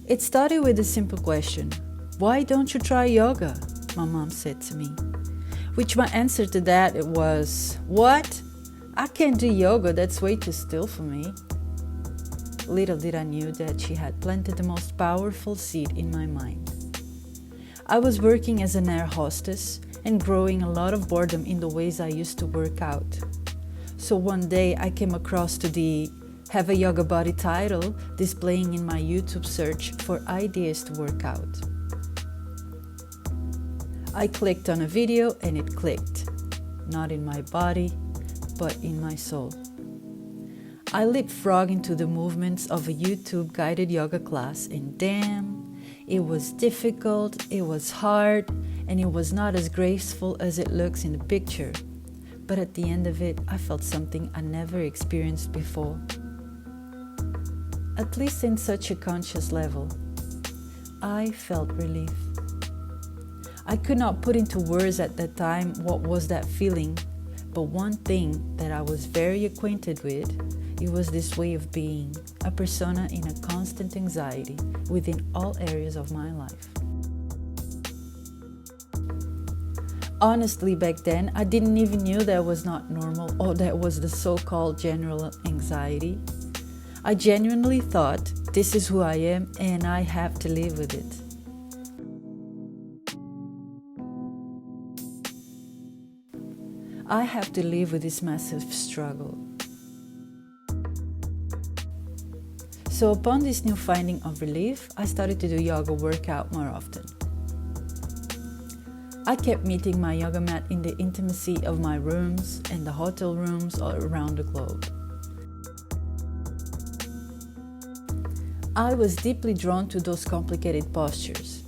It started with a simple question: why don't you try yoga? My mom said to me. Which my answer to that was, what? I can't do yoga, that's way too still for me. Little did I knew that she had planted the most powerful seed in my mind. I was working as an air hostess and growing a lot of boredom in the ways I used to work out. So one day I came across to the Have a Yoga Body title displaying in my YouTube search for ideas to work out. I clicked on a video and it clicked, not in my body, but in my soul. I leapfrogged into the movements of a YouTube guided yoga class, and damn, it was difficult, it was hard, and it was not as graceful as it looks in the picture. But at the end of it, I felt something I never experienced before. At least in such a conscious level. I felt relief. I could not put into words at that time what was that feeling, but one thing that I was very acquainted with, it was this way of being, a persona in a constant anxiety within all areas of my life. Honestly, back then, I didn't even knew that was not normal or that was the so-called general anxiety. I genuinely thought, this is who I am and I have to live with it. I have to live with this massive struggle. So upon this new finding of relief, I started to do yoga workout more often. I kept meeting my yoga mat in the intimacy of my rooms and the hotel rooms all around the globe. I was deeply drawn to those complicated postures.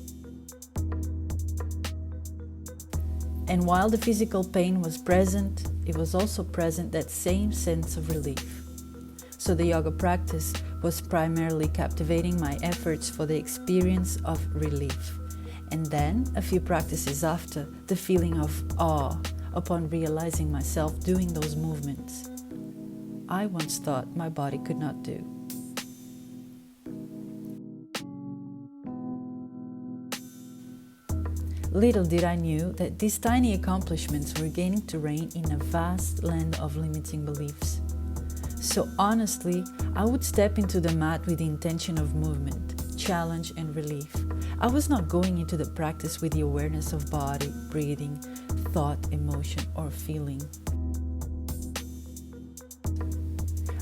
And while the physical pain was present, it was also present that same sense of relief. So the yoga practice was primarily captivating my efforts for the experience of relief. And then, a few practices after, the feeling of awe upon realizing myself doing those movements I once thought my body could not do. Little did I knew that these tiny accomplishments were gaining terrain in a vast land of limiting beliefs. So honestly, I would step into the mat with the intention of movement, challenge and relief. I was not going into the practice with the awareness of body, breathing, thought, emotion or feeling.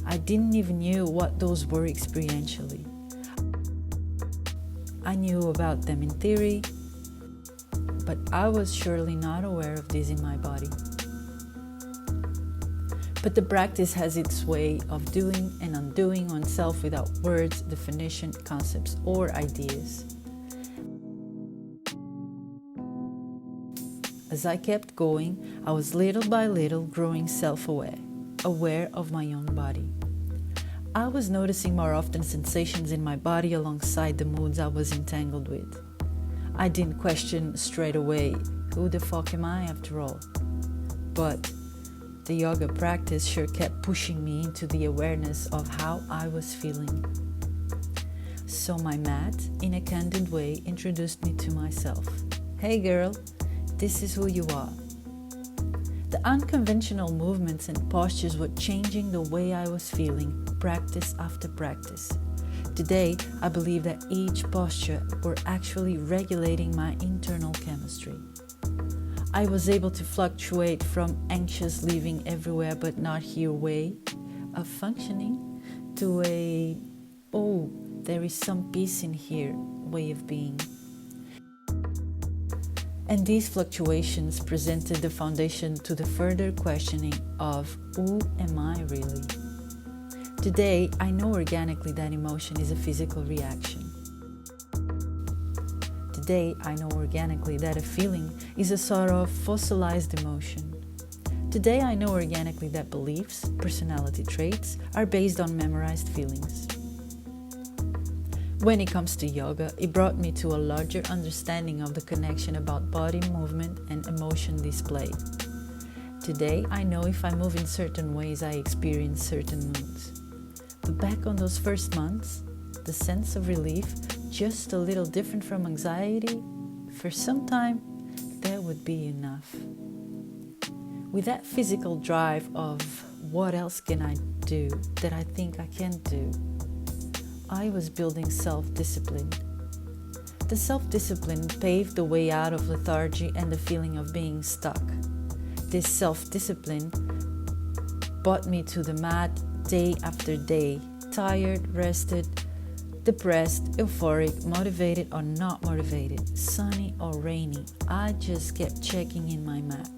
I didn't even knew what those were experientially. I knew about them in theory, but I was surely not aware of this in my body. But the practice has its way of doing and undoing oneself without words, definition, concepts, or ideas. As I kept going, I was little by little growing self-aware, aware of my own body. I was noticing more often sensations in my body alongside the moods I was entangled with. I didn't question straight away, who the fuck am I after all? But the yoga practice sure kept pushing me into the awareness of how I was feeling. So my mat, in a candid way, introduced me to myself. Hey girl, this is who you are. The unconventional movements and postures were changing the way I was feeling, practice after practice. Today, I believe that each posture were actually regulating my internal chemistry. I was able to fluctuate from anxious living everywhere but not here way of functioning to a, oh, there is some peace in here way of being. And these fluctuations presented the foundation to the further questioning of who am I really? Today, I know organically that emotion is a physical reaction. Today, I know organically that a feeling is a sort of fossilized emotion. Today, I know organically that beliefs, personality traits, are based on memorized feelings. When it comes to yoga, it brought me to a larger understanding of the connection about body movement and emotion display. Today, I know if I move in certain ways, I experience certain moods. But back on those first months, the sense of relief just a little different from anxiety, for some time, that would be enough. With that physical drive of what else can I do that I think I can do, I was building self-discipline. The self-discipline paved the way out of lethargy and the feeling of being stuck. This self-discipline brought me to the mat day after day, tired, rested, depressed, euphoric, motivated or not motivated, sunny or rainy. I just kept checking in my mat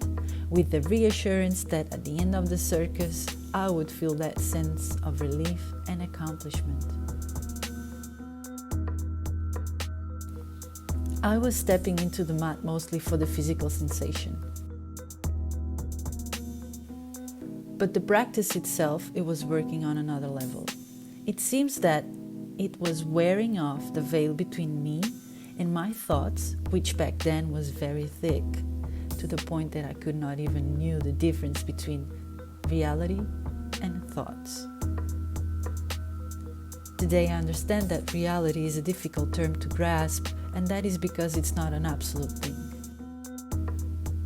with the reassurance that at the end of the circus, I would feel that sense of relief and accomplishment. I was stepping into the mat mostly for the physical sensation. But the practice itself, it was working on another level. It seems that it was wearing off the veil between me and my thoughts, which back then was very thick, to the point that I could not even knew the difference between reality and thoughts. Today I understand that reality is a difficult term to grasp, and that is because it's not an absolute thing.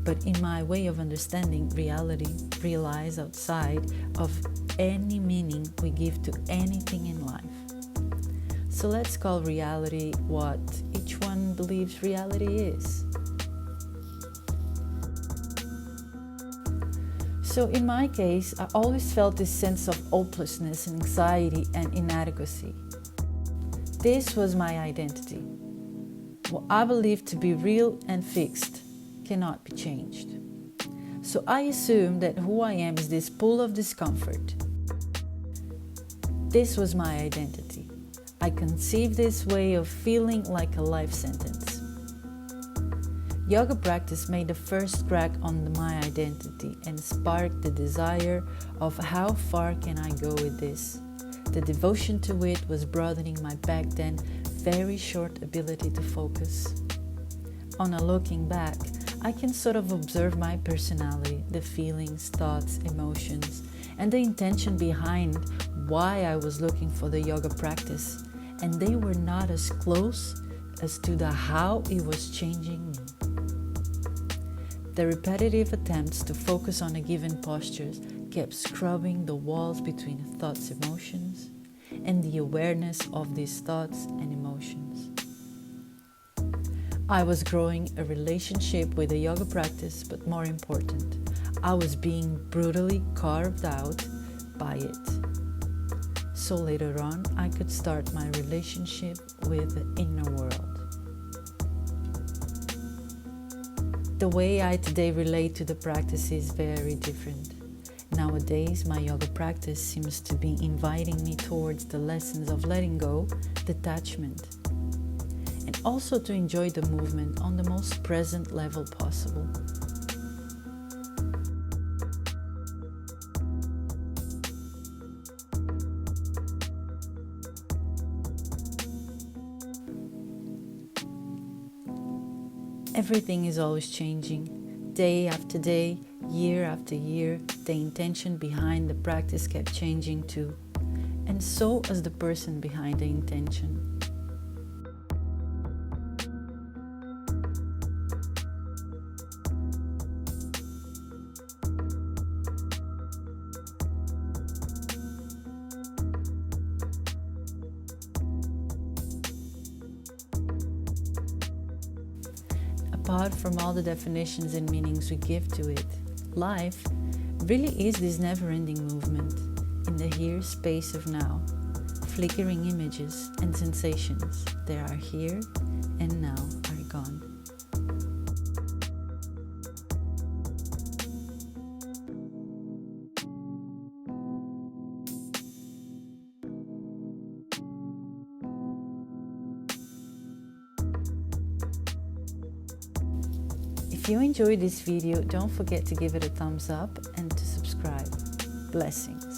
But in my way of understanding, reality relies outside of any meaning we give to anything in life. So let's call reality what each one believes reality is. So in my case, I always felt this sense of hopelessness and anxiety and inadequacy. This was my identity. What I believed to be real and fixed cannot be changed. So I assumed that who I am is this pool of discomfort. This was my identity. I conceived this way of feeling like a life sentence. Yoga practice made the first crack on my identity and sparked the desire of how far can I go with this. The devotion to it was broadening my back then very short ability to focus. On a looking back, I can sort of observe my personality, the feelings, thoughts, emotions, and the intention behind why I was looking for the yoga practice, and they were not as close as to the how it was changing me. The repetitive attempts to focus on a given posture kept scrubbing the walls between thoughts, emotions, and the awareness of these thoughts and emotions. I was growing a relationship with the yoga practice, but more important, I was being brutally carved out by it. So later on, I could start my relationship with the inner world. The way I today relate to the practice is very different. Nowadays, my yoga practice seems to be inviting me towards the lessons of letting go, detachment, and also to enjoy the movement on the most present level possible. Everything is always changing. Day after day, year after year, the intention behind the practice kept changing too, and so as the person behind the intention. Apart from all the definitions and meanings we give to it, life really is this never-ending movement in the here space of now, flickering images and sensations that are here and now are gone. If you enjoyed this video, don't forget to give it a thumbs up and to subscribe. Blessings.